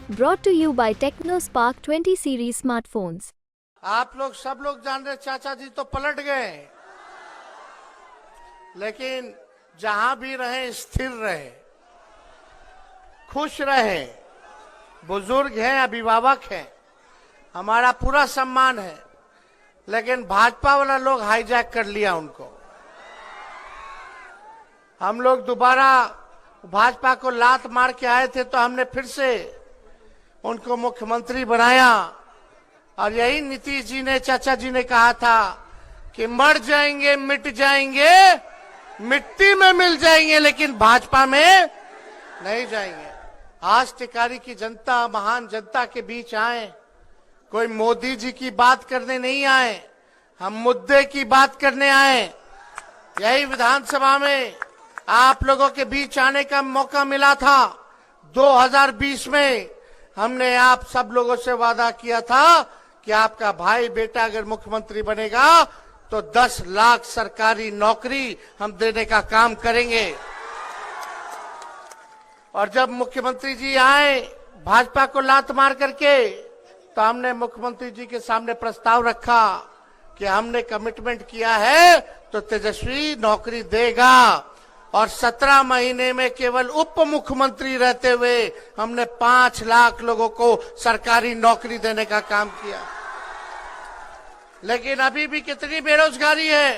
Brought to you by TechnoSpark 20 series smartphones. आप लोग सब लोग जान रहे चाचा जी तो पलट गए, लेकिन जहां भी रहे स्थिर रहे, खुश रहे। बुजुर्ग हैं, अभिभावक हैं, हमारा पूरा सम्मान है, लेकिन भाजपा वाला लोग हाईजैक कर लिया उनको। हम लोग दोबारा भाजपा को लात मार के आए थे तो हमने फिर से उनको मुख्यमंत्री बनाया। और यही नीतीश जी ने, चाचा जी ने कहा था कि मर जाएंगे, मिट जाएंगे, मिट्टी में मिल जाएंगे, लेकिन भाजपा में नहीं जाएंगे। आज टिकारी की जनता, महान जनता के बीच आए, कोई मोदी जी की बात करने नहीं आए, हम मुद्दे की बात करने आए। यही विधानसभा में आप लोगों के बीच आने का मौका मिला था। 2020 में हमने आप सब लोगों से वादा किया था कि आपका भाई बेटा अगर मुख्यमंत्री बनेगा तो 10 लाख सरकारी नौकरी हम देने का काम करेंगे। और जब मुख्यमंत्री जी आए भाजपा को लात मार करके, तो हमने मुख्यमंत्री जी के सामने प्रस्ताव रखा कि हमने कमिटमेंट किया है तो तेजस्वी नौकरी देगा। और 17 महीने में केवल उप मुख्यमंत्री रहते हुए हमने 5 लाख लोगों को सरकारी नौकरी देने का काम किया। लेकिन अभी भी कितनी बेरोजगारी है,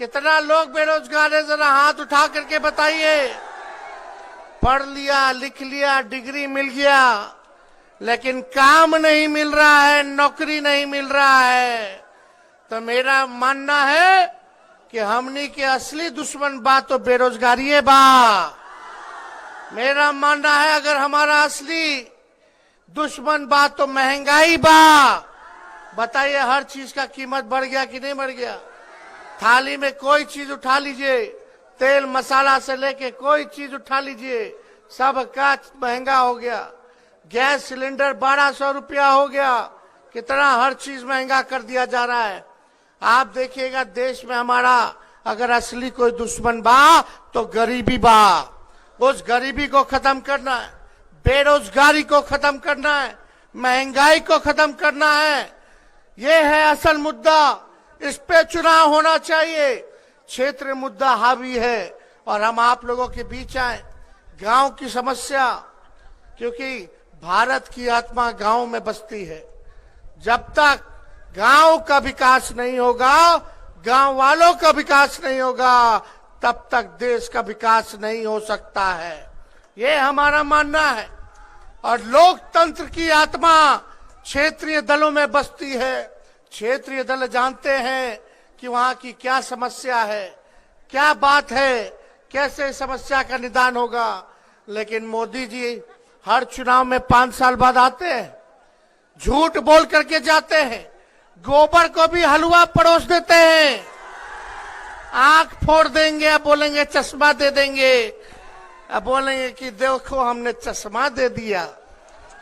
कितना लोग बेरोजगार है, जरा हाथ उठा करके बताइए। पढ़ लिया, लिख लिया, डिग्री मिल गया, लेकिन काम नहीं मिल रहा है, नौकरी नहीं मिल रहा है। तो मेरा मानना है कि हमनी के असली दुश्मन बा तो बेरोजगारी है बा। मेरा मानना है अगर हमारा असली दुश्मन बा तो महंगाई बा। बताइए, हर चीज का कीमत बढ़ गया कि नहीं बढ़ गया? थाली में कोई चीज उठा लीजिए, तेल मसाला से लेके कोई चीज उठा लीजिए, सब का महंगा हो गया। गैस सिलेंडर 1200 रुपया हो गया, कितना हर चीज महंगा कर दिया जा रहा है। आप देखिएगा देश में हमारा अगर असली कोई दुश्मन बा तो गरीबी बा। उस गरीबी को खत्म करना है, बेरोजगारी को खत्म करना है, महंगाई को खत्म करना है। ये है असल मुद्दा, इस पे चुनाव होना चाहिए। क्षेत्र मुद्दा हावी है और हम आप लोगों के बीच आए। गांव की समस्या, क्योंकि भारत की आत्मा गांव में बसती है। जब तक गांव का विकास नहीं होगा, गांव वालों का विकास नहीं होगा, तब तक देश का विकास नहीं हो सकता है। ये हमारा मानना है। और लोकतंत्र की आत्मा क्षेत्रीय दलों में बसती है। क्षेत्रीय दल जानते हैं कि वहां की क्या समस्या है, क्या बात है, कैसे समस्या का निदान होगा। लेकिन मोदी जी हर चुनाव में 5 साल बाद आते हैं, झूठ बोल करके जाते हैं, गोबर को भी हलवा परोस देते हैं, आंख फोड़ देंगे, अब बोलेंगे चश्मा दे देंगे, अब बोलेंगे कि देखो हमने चश्मा दे दिया,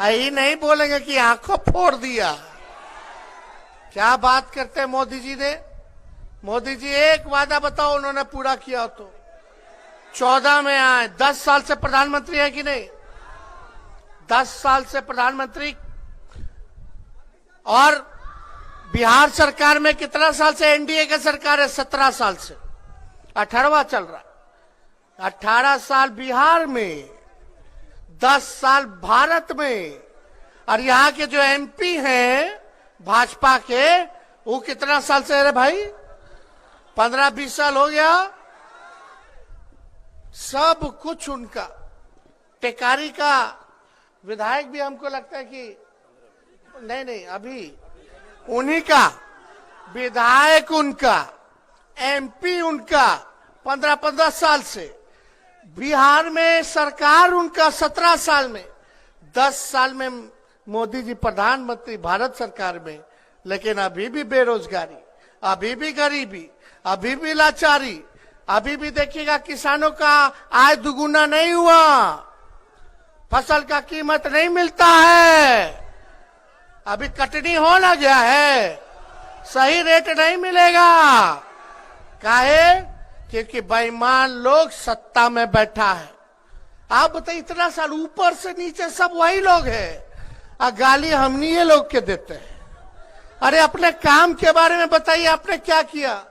यही नहीं बोलेंगे कि आंखों फोड़ दिया। क्या बात करते हैं मोदी जी ने? मोदी जी एक वादा बताओ उन्होंने पूरा किया तो। 14 में आए, 10 साल से प्रधानमंत्री है कि नहीं? 10 साल से प्रधानमंत्री। और बिहार सरकार में कितना साल से एनडीए का सरकार है? 17 साल से, 18वां चल रहा है। 18 साल बिहार में, 10 साल भारत में। और यहाँ के जो एमपी हैं भाजपा के, वो कितना साल से है भाई? 15-20 साल हो गया। सब कुछ उनका। टेकारी का विधायक भी हमको लगता है कि नहीं, अभी उन्हीं का विधायक, उनका एमपी, उनका 15-15 साल से। बिहार में सरकार उनका 17 साल में। 10 साल में मोदी जी प्रधानमंत्री भारत सरकार में। लेकिन अभी भी बेरोजगारी, अभी भी गरीबी, अभी भी लाचारी, अभी भी देखिएगा किसानों का आय दुगुना नहीं हुआ, फसल का कीमत नहीं मिलता है, अभी कटनी होना गया है, सही रेट नहीं मिलेगा। काहे? क्योंकि बेईमान लोग सत्ता में बैठा है। आप बताइए, इतना साल ऊपर से नीचे सब वही लोग हैं, और गाली हमनी ये लोग के देते हैं। अरे अपने काम के बारे में बताइए, आपने क्या किया।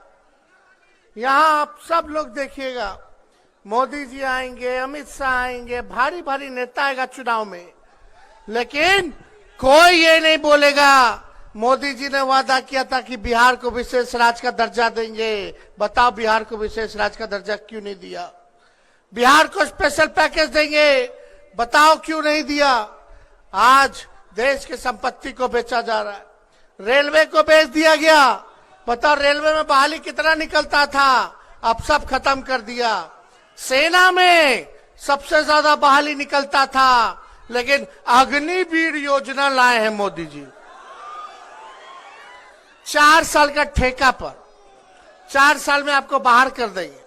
यहां आप सब लोग देखिएगा, मोदी जी आएंगे, अमित शाह आएंगे, भारी भारी नेता आएगा चुनाव में, लेकिन कोई ये नहीं बोलेगा मोदी जी ने वादा किया था कि बिहार को विशेष राज्य का दर्जा देंगे। बताओ बिहार को विशेष राज्य का दर्जा क्यों नहीं दिया। बिहार को स्पेशल पैकेज देंगे, बताओ क्यों नहीं दिया। आज देश की संपत्ति को बेचा जा रहा है, रेलवे को बेच दिया गया। बताओ रेलवे में बहाली कितना निकलता था, अब सब खत्म कर दिया। सेना में सबसे ज्यादा बहाली निकलता था, लेकिन अग्निवीर योजना लाए हैं मोदी जी। 4 साल का ठेका पर 4 साल में आपको बाहर कर देंगे,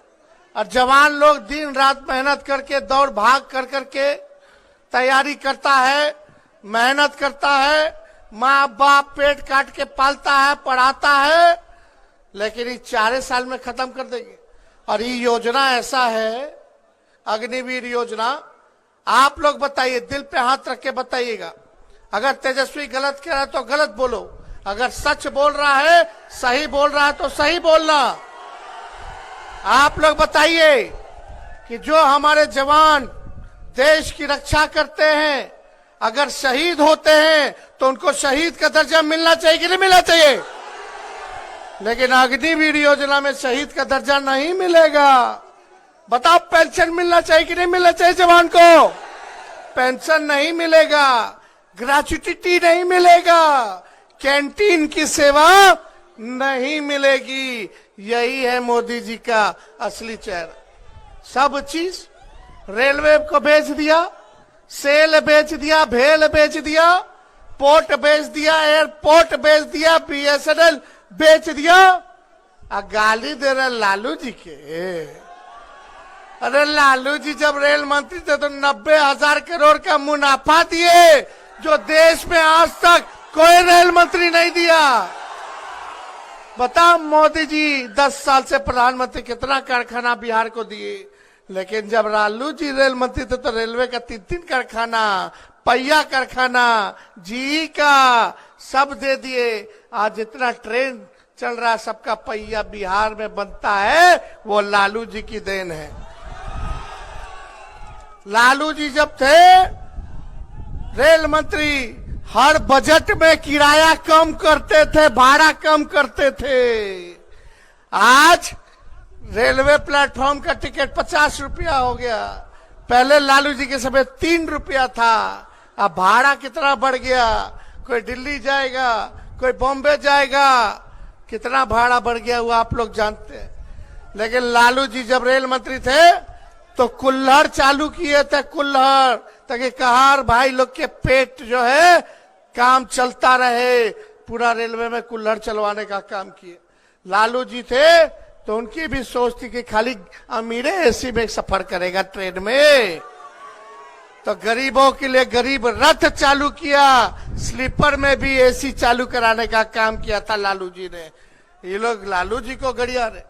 और जवान लोग दिन रात मेहनत करके दौड़ भाग कर करके तैयारी करता है, मेहनत करता है, माँ बाप पेट काट के पालता है, पढ़ाता है, लेकिन ये 4 साल में खत्म कर देंगे। और ये योजना ऐसा है, अग्निवीर योजना, आप लोग बताइए, दिल पे हाथ रख के बताइएगा। अगर तेजस्वी गलत कह रहा है तो गलत बोलो, अगर सच बोल रहा है, सही बोल रहा है तो सही बोलना। आप लोग बताइए कि जो हमारे जवान देश की रक्षा करते हैं, अगर शहीद होते हैं तो उनको शहीद का दर्जा मिलना चाहिए कि नहीं मिलना चाहिए। लेकिन अग्निवीर योजना में शहीद का दर्जा नहीं मिलेगा। बताओ पेंशन मिलना चाहिए कि नहीं मिलना चाहिए। जवान को पेंशन नहीं मिलेगा, ग्रेच्युटी नहीं मिलेगा, कैंटीन की सेवा नहीं मिलेगी। यही है मोदी जी का असली चेहरा। सब चीज रेलवे को बेच दिया, सेल बेच दिया, भेल बेच दिया, पोर्ट बेच दिया, एयरपोर्ट बेच दिया, BSNL बेच दिया, और गाली दे रहे लालू जी के। अरे लालू जी जब रेल मंत्री थे तो 90,000 करोड़ का मुनाफा दिए, जो देश में आज तक कोई रेल मंत्री नहीं दिया। बताओ मोदी जी 10 साल से प्रधानमंत्री कितना कारखाना बिहार को दिए, लेकिन जब लालू जी रेल मंत्री थे तो रेलवे का 3 कारखाना, पहिया कारखाना, जी का सब दे दिए। आज जितना ट्रेन चल रहा है सबका पहिया बिहार में बनता है, वो लालू जी की देन है। लालू जी जब थे रेल मंत्री, हर बजट में किराया कम करते थे, भाड़ा कम करते थे। आज रेलवे प्लेटफॉर्म का टिकट 50 रुपया हो गया, पहले लालू जी के समय 3 रुपया था। अब भाड़ा कितना बढ़ गया, कोई दिल्ली जाएगा, कोई बॉम्बे जाएगा, कितना भाड़ा बढ़ गया वो आप लोग जानते हैं। लेकिन लालू जी जब रेल मंत्री थे तो कुल्हड़ चालू किए थे, कुल्हड़, ताकि कहार भाई लोग के पेट जो है काम चलता रहे। पूरा रेलवे में कुल्हड़ चलवाने का काम किए। लालू जी थे तो उनकी भी सोच थी कि खाली अमीरे एसी में सफर करेगा ट्रेन में, तो गरीबों के लिए गरीब रथ चालू किया, स्लीपर में भी एसी चालू कराने का काम किया था लालू जी ने। ये लोग लालू जी को गड़िया रहे,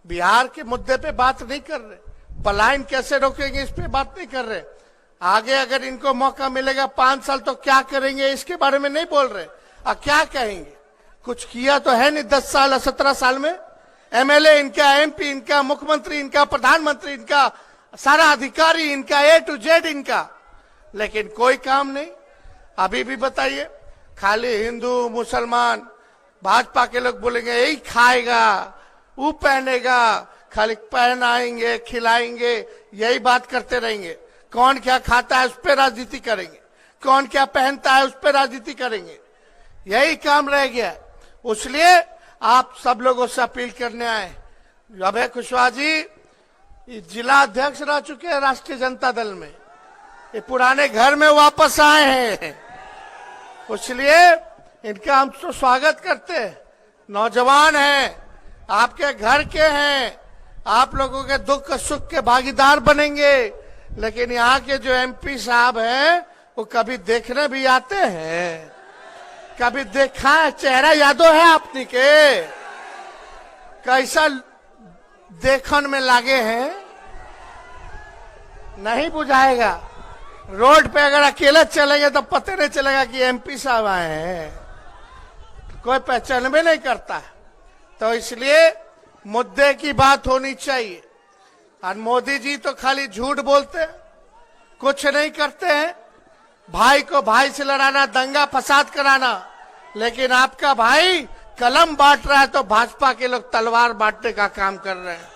बिहार के मुद्दे पे बात नहीं कर रहे, पलायन कैसे रोकेंगे इस पे बात नहीं कर रहे। आगे अगर इनको मौका मिलेगा 5 साल तो क्या करेंगे इसके बारे में नहीं बोल रहे। और क्या कहेंगे, कुछ किया तो है नहीं 10 साल और 17 साल में। MLA इनका, MP इनका, मुख्यमंत्री इनका, प्रधानमंत्री इनका, सारा अधिकारी इनका, A to Z इनका, लेकिन कोई काम नहीं। अभी भी बताइए, खाली हिंदू मुसलमान भाजपा के लोग बोलेंगे यही खाएगा, वो पहनेगा, खाली पहनाएंगे, खिलाएंगे, यही बात करते रहेंगे। कौन क्या खाता है उस पर राजनीति करेंगे, कौन क्या पहनता है उस पर राजनीति करेंगे, यही काम रह गया। इसलिए आप सब लोगों से अपील करने आए। अभय कुशवाहा जी जिला अध्यक्ष रह चुके हैं राष्ट्रीय जनता दल में, ये पुराने घर में वापस आए हैं, इसलिए इनका हम तो स्वागत करते हैं। नौजवान हैं, आपके घर के हैं, आप लोगों के दुख सुख के भागीदार बनेंगे। लेकिन यहाँ के जो MP साहब हैं वो कभी देखने भी आते हैं, कभी देखा है, चेहरा यादो है आपनी के, कैसा देखन में लागे हैं। नहीं बुझाएगा। रोड पे अगर अकेले चलेंगे तो पता नहीं चलेगा कि एमपी साहब आए हैं, कोई पहचान भी नहीं करता है। तो इसलिए मुद्दे की बात होनी चाहिए। और मोदी जी तो खाली झूठ बोलते हैं, कुछ नहीं करते हैं। भाई को भाई से लड़ाना, दंगा फसाद कराना, लेकिन आपका भाई कलम बांट रहा है तो भाजपा के लोग तलवार बांटने का काम कर रहे हैं।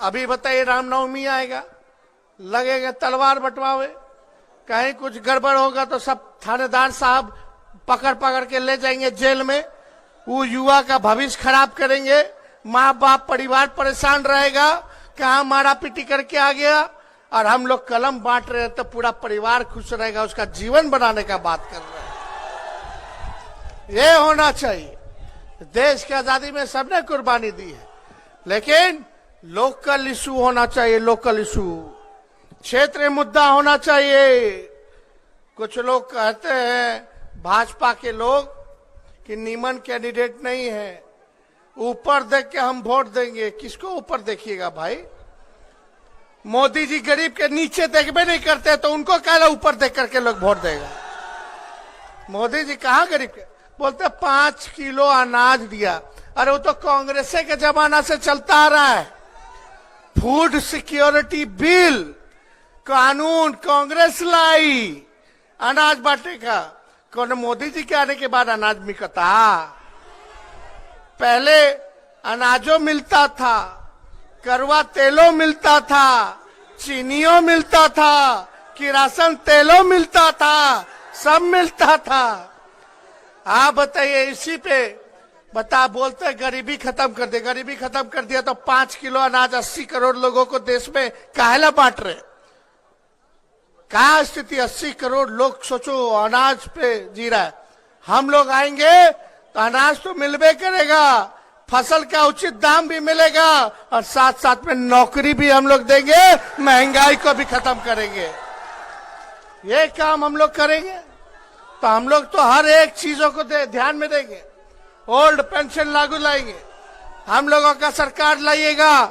अभी बताइए, रामनवमी आएगा, लगेगा तलवार बंटवावे, कहीं कुछ गड़बड़ होगा तो सब थानेदार साहब पकड़ पकड़ के ले जाएंगे जेल में। वो युवा का भविष्य खराब करेंगे, माँ बाप परिवार परेशान रहेगा, कहाँ मारा पीटी करके आ गया। और हम लोग कलम बांट रहे हैं तो पूरा परिवार खुश रहेगा, उसका जीवन बनाने का बात कर रहे हैं। ये होना चाहिए। देश की आजादी में सबने कुर्बानी दी है, लेकिन लोकल इशू होना चाहिए। लोकल इशू, क्षेत्रीय मुद्दा होना चाहिए। कुछ लोग कहते हैं भाजपा के लोग कि नीमन कैंडिडेट नहीं है, ऊपर देख के हम वोट देंगे। किसको ऊपर देखिएगा भाई? मोदी जी गरीब के नीचे देखबे नहीं करते तो उनको क्या ऊपर देख करके लोग वोट देगा? मोदी जी कहाँ गरीब के? बोलते 5 किलो अनाज दिया। अरे वो तो कांग्रेस के जमाना से चलता आ रहा है। फूड सिक्योरिटी बिल कानून कांग्रेस लाई अनाज बांटे का। कौन मोदी जी के आने के बाद अनाज मिलता? पहले अनाजों मिलता था, करवा तेलों मिलता था, चीनियों मिलता था, किरासन तेलों मिलता था, सब मिलता था। आप बताइए, इसी पे बता बोलते गरीबी खत्म कर दे। गरीबी खत्म कर दिया तो 5 किलो अनाज 80 करोड़ लोगों को देश में काहेला बांट रहे? क्या स्थिति? 80 करोड़ लोग सोचो अनाज पे जी रहा है। हम लोग आएंगे तो अनाज तो मिलबे करेगा, फसल का उचित दाम भी मिलेगा, और साथ साथ में नौकरी भी हम लोग देंगे, महंगाई को भी खत्म करेंगे। ये काम हम लोग करेंगे तो हम लोग तो हर एक चीजों को ध्यान में देंगे। ओल्ड पेंशन लागू लाएंगे। हम लोगों का सरकार लाइएगा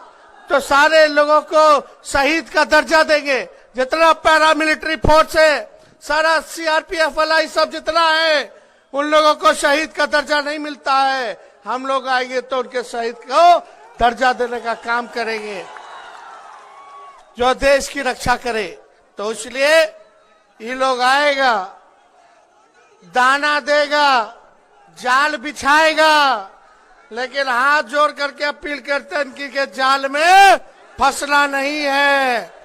तो सारे लोगों को शहीद का दर्जा देंगे। जितना पैरामिलिट्री फोर्स है, सारा सीआरपीएफ वाला सब जितना है, उन लोगों को शहीद का दर्जा नहीं मिलता है। हम लोग आएंगे तो उनके शहीद को दर्जा देने का काम करेंगे, जो देश की रक्षा करे। तो इसलिए ये लोग आएगा, दाना देगा, जाल बिछाएगा, लेकिन हाथ जोड़ करके अपील करते हैं कि जाल में फंसना नहीं है।